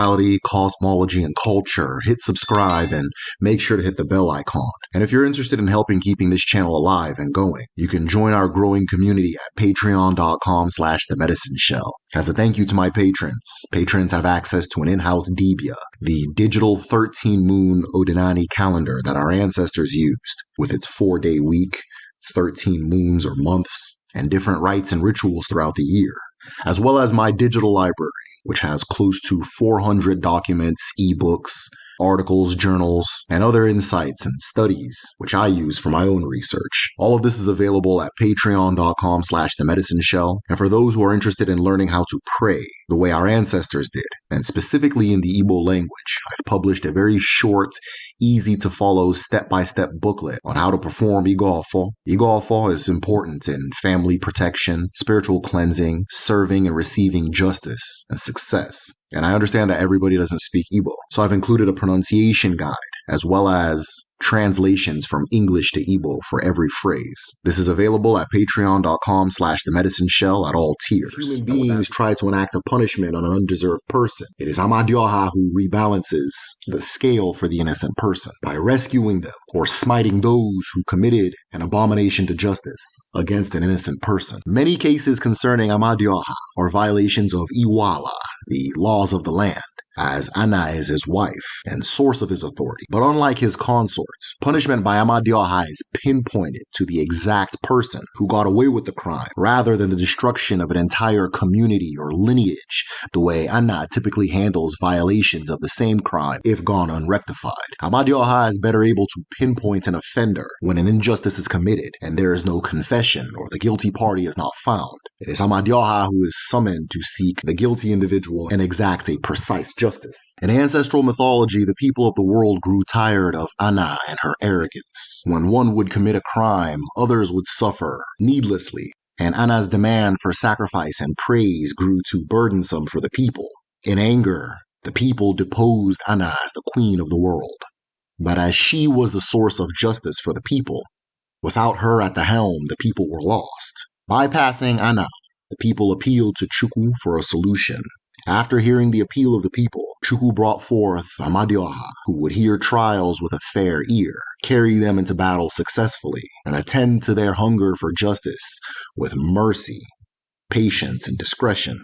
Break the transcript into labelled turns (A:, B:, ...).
A: cosmology, and culture, hit subscribe and make sure to hit the bell icon. And if you're interested in helping keeping this channel alive and going, you can join our growing community at patreon.com/themedicineshell. As a thank you to my patrons have access to an in-house Dibia, the digital 13-moon Odinani calendar that our ancestors used, with its 4-day week, 13 moons or months, and different rites and rituals throughout the year, as well as my digital library, which has close to 400 documents, ebooks, articles, journals, and other insights and studies, which I use for my own research. All of this is available at patreon.com/themedicineshell. And for those who are interested in learning how to pray the way our ancestors did, and specifically in the Igbo language, I've published a very short, easy to follow step-by-step booklet on how to perform Igofo. Igofo is important in family protection, spiritual cleansing, serving and receiving justice and success. And I understand that everybody doesn't speak Igbo, so I've included a pronunciation guide as well as translations from English to Igbo for every phrase. This is available at patreon.com/themedicineshell at all tiers. Human beings try to enact a punishment on an undeserved person. It is Amadioha who rebalances the scale for the innocent person by rescuing them or smiting those who committed an abomination to justice against an innocent person. Many cases concerning Amadioha are violations of Iwala, the laws of the land, as Anna is his wife and source of his authority. But unlike his consorts, punishment by Amadioha is pinpointed to the exact person who got away with the crime, rather than the destruction of an entire community or lineage, the way Anna typically handles violations of the same crime if gone unrectified. Amadioha is better able to pinpoint an offender when an injustice is committed and there is no confession or the guilty party is not found. It is Amadioha who is summoned to seek the guilty individual and exact a precise justice. In ancestral mythology, the people of the world grew tired of Anna and her arrogance. When one would commit a crime, others would suffer needlessly, and Anna's demand for sacrifice and praise grew too burdensome for the people. In anger, the people deposed Anna as the queen of the world. But as she was the source of justice for the people, without her at the helm, the people were lost. Bypassing Anna, the people appealed to Chukwu for a solution. After hearing the appeal of the people, Chukwu brought forth Amadioha, who would hear trials with a fair ear, carry them into battle successfully, and attend to their hunger for justice with mercy, patience, and discretion.